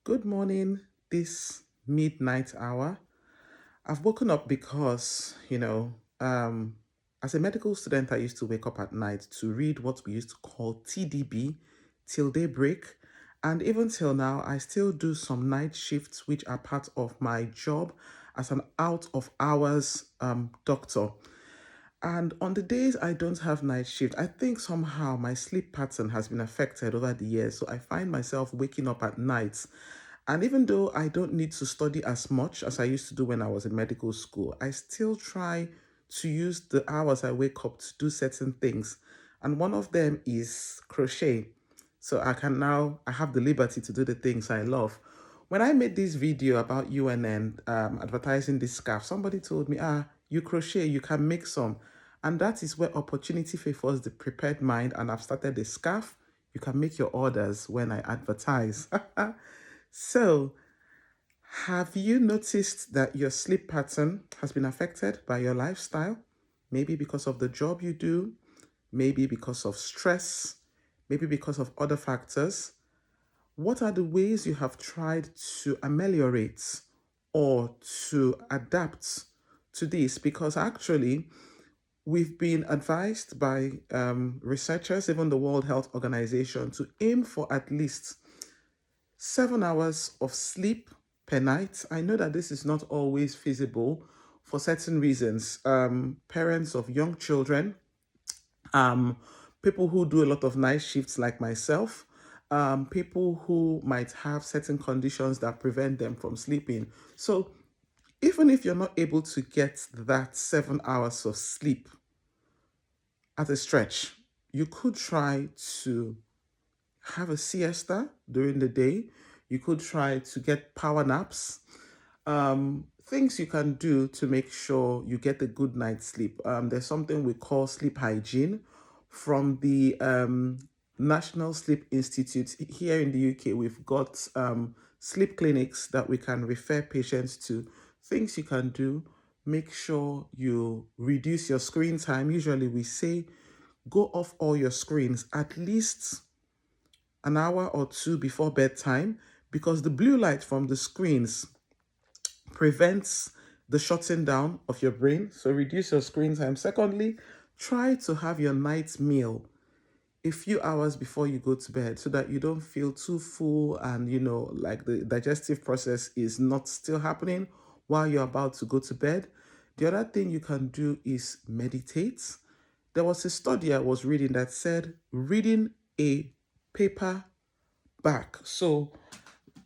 Good morning, this midnight hour. I've woken up because, as a medical student, I used to wake up at night to read what we used to call TDB till daybreak. And even till now, I still do some night shifts, which are part of my job as an out of hours doctor. And on the days I don't have night shift, I think somehow my sleep pattern has been affected over the years. So I find myself waking up at nights. And even though I don't need to study as much as I used to do when I was in medical school, I still try to use the hours I wake up to do certain things. And one of them is crochet. So I have the liberty to do the things I love. When I made this video about UNN advertising this scarf, somebody told me, you crochet, you can make some. And that is where opportunity favors the prepared mind. And I've started a scarf. You can make your orders when I advertise. So, have you noticed that your sleep pattern has been affected by your lifestyle? Maybe because of the job you do, maybe because of stress, maybe because of other factors. What are the ways you have tried to ameliorate or to adapt to this? Because actually, we've been advised by researchers, even the World Health Organization, to aim for at least 7 hours of sleep per night. I know that this is not always feasible for certain reasons. Parents of young children, um, people who do a lot of night shifts like myself, people who might have certain conditions that prevent them from sleeping. So even if you're not able to get that 7 hours of sleep at a stretch, you could try to have a siesta during the day. You could try to get power naps. Things you can do to make sure you get a good night's sleep. There's something we call sleep hygiene from the National Sleep Institute. Here in the UK, we've got sleep clinics that we can refer patients to. Things you can do, make sure you reduce your screen time. Usually we say go off all your screens at least an hour or two before bedtime, because the blue light from the screens prevents the shutting down of your brain. So reduce your screen time. Secondly, try to have your night meal a few hours before you go to bed so that you don't feel too full and like the digestive process is not still happening while you're about to go to bed. The other thing you can do is meditate. There was a study I was reading that said reading a paper back. So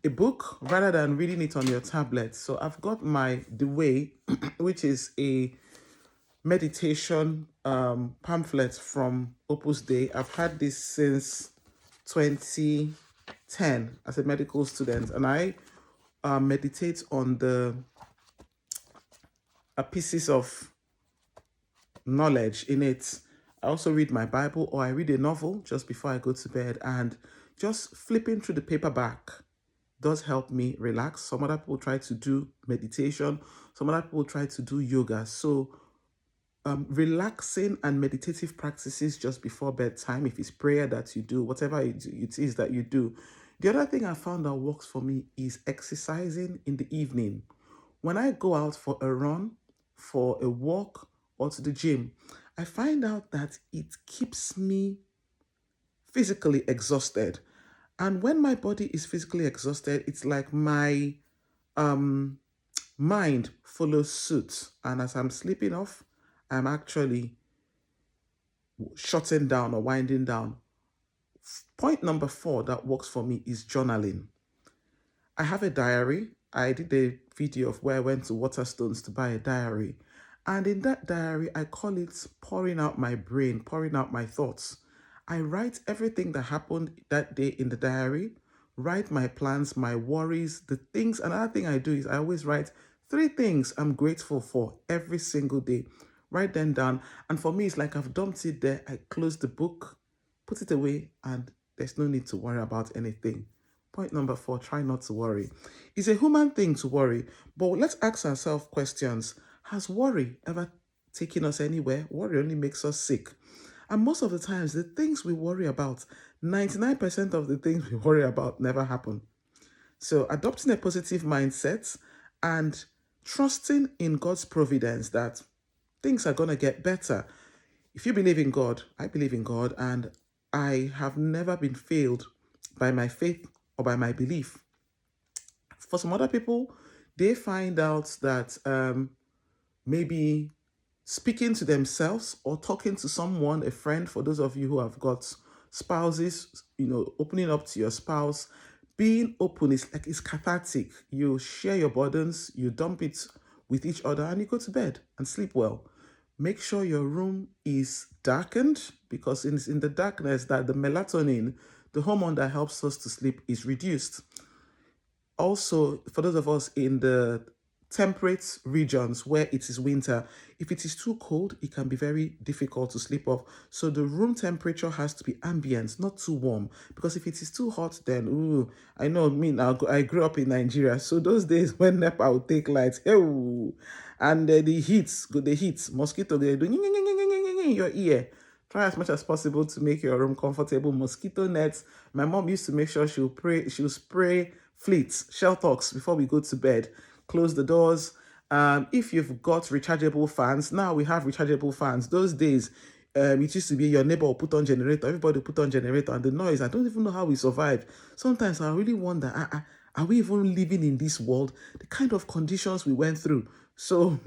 a book rather than reading it on your tablet. So I've got my The Way, which is a meditation pamphlet from Opus Dei. I've had this since 2010 as a medical student, and I meditate on the pieces of knowledge in it. I also read my Bible or I read a novel just before I go to bed, and just flipping through the paperback does help me relax. Some other people try to do meditation, some other people try to do yoga. So relaxing and meditative practices just before bedtime, if it's prayer that you do, whatever it is that you do. The other thing I found that works for me is exercising in the evening. When I go out for a run, for a walk, or to the gym, I find out that it keeps me physically exhausted. And when my body is physically exhausted, it's like my mind follows suit. And as I'm sleeping off, I'm actually shutting down or winding down. Point number 4 that works for me is journaling. I have a diary. I did a video of where I went to Waterstones to buy a diary. And in that diary, I call it pouring out my brain, pouring out my thoughts. I write everything that happened that day in the diary, write my plans, my worries, the things. Another thing I do is I always write 3 things I'm grateful for every single day. Write them down. And for me, it's like I've dumped it there. I close the book, put it away, and there's no need to worry about anything. Point number 4, try not to worry. It's a human thing to worry, but let's ask ourselves questions. Has worry ever taken us anywhere? Worry only makes us sick. And most of the times, the things we worry about, 99% of the things we worry about never happen. So adopting a positive mindset and trusting in God's providence that things are going to get better. If you believe in God, I believe in God, and I have never been failed by my faith or by my belief. For some other people, they find out that maybe speaking to themselves or talking to someone, a friend, for those of you who have got spouses, opening up to your spouse, being open is like it's cathartic. You share your burdens, you dump it with each other, and you go to bed and sleep well. Make sure your room is darkened because it's in the darkness that the melatonin, the hormone that helps us to sleep, is reduced. Also, for those of us in the temperate regions where it is winter, if it is too cold, it can be very difficult to sleep off. So the room temperature has to be ambient, not too warm. Because if it is too hot, then I know me now. I grew up in Nigeria, so those days when NEPA would take lights, and the heat, mosquito, they do in your ear. Try as much as possible to make your room comfortable. Mosquito nets. My mom used to make sure she'll spray fleets, Sheltox before we go to bed. Close the doors. If you've got rechargeable fans, now we have rechargeable fans. Those days, it used to be your neighbor will put on generator, everybody will put on generator, and the noise, I don't even know how we survive. Sometimes I really wonder, are we even living in this world? The kind of conditions we went through. So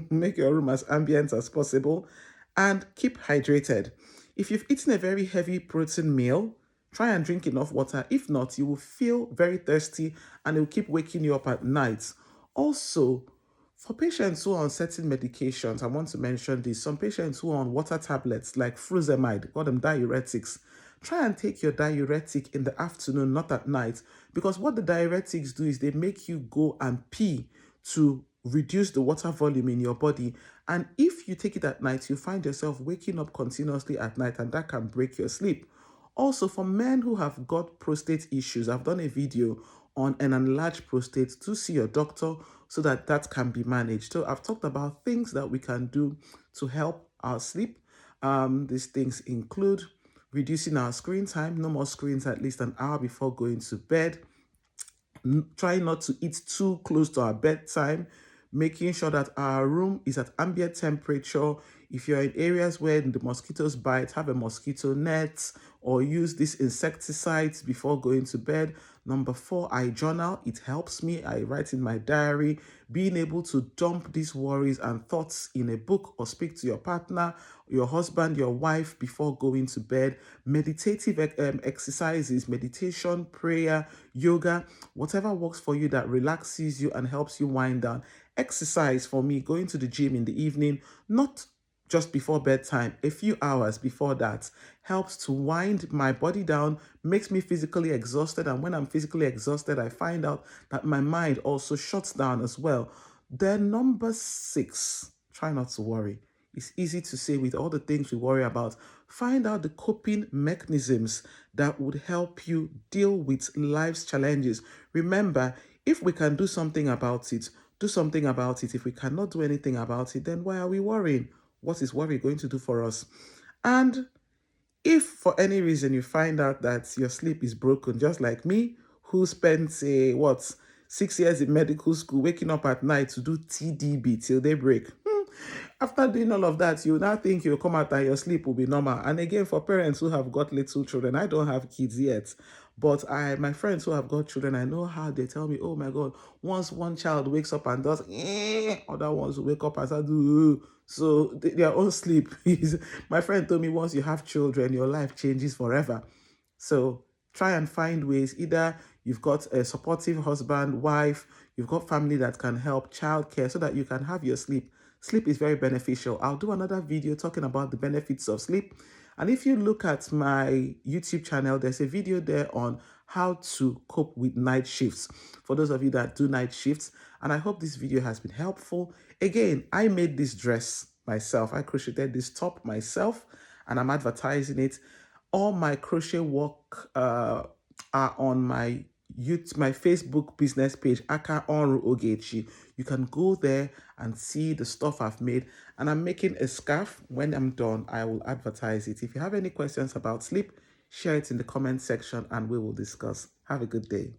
make your room as ambient as possible and keep hydrated. If you've eaten a very heavy protein meal, try and drink enough water. If not, you will feel very thirsty and it will keep waking you up at night. Also, for patients who are on certain medications, I want to mention this. Some patients who are on water tablets like furosemide, call them diuretics, try and take your diuretic in the afternoon, not at night, because what the diuretics do is they make you go and pee to reduce the water volume in your body. And if you take it at night, you find yourself waking up continuously at night, and that can break your sleep. Also, for men who have got prostate issues, I've done a video on an enlarged prostate to see your doctor so that that can be managed. So I've talked about things that we can do to help our sleep. These things include reducing our screen time, no more screens at least an hour before going to bed, try not to eat too close to our bedtime, making sure that our room is at ambient temperature. If you're in areas where the mosquitoes bite, have a mosquito net or use these insecticides before going to bed. Number 4, I journal. It helps me. I write in my diary. Being able to dump these worries and thoughts in a book or speak to your partner, your husband, your wife before going to bed. Meditative exercises, meditation, prayer, yoga, whatever works for you that relaxes you and helps you wind down. Exercise for me, going to the gym in the evening, not just before bedtime, a few hours before that, helps to wind my body down, makes me physically exhausted. And when I'm physically exhausted, I find out that my mind also shuts down as well. Then number 6, try not to worry. It's easy to say with all the things we worry about. Find out the coping mechanisms that would help you deal with life's challenges. Remember, if we can do something about it, do something about it. If we cannot do anything about it, then why are we worrying? What is worry going to do for us? And if for any reason you find out that your sleep is broken, just like me, who spent, 6 years in medical school, waking up at night to do TDB till daybreak. After doing all of that, you now think you'll come out and your sleep will be normal. And again, for parents who have got little children, I don't have kids yet, but my friends who have got children, I know how they tell me, oh my God, once one child wakes up and does, other ones will wake up and start do. So their own sleep is, my friend told me, once you have children, your life changes forever. So try and find ways. Either you've got a supportive husband, wife, you've got family that can help, childcare, so that you can have your sleep. Sleep is very beneficial. I'll do another video talking about the benefits of sleep. And if you look at my YouTube channel, there's a video there on how to cope with night shifts for those of you that do night shifts. And I hope this video has been helpful. Again, I made this dress myself. I crocheted this top myself and I'm advertising it. All my crochet work are on my Facebook business page, Aka Onru Ogechi. You can go there and see the stuff I've made. And I'm making a scarf. When I'm done, I will advertise it. If you have any questions about sleep, share it in the comment section and we will discuss. Have a good day.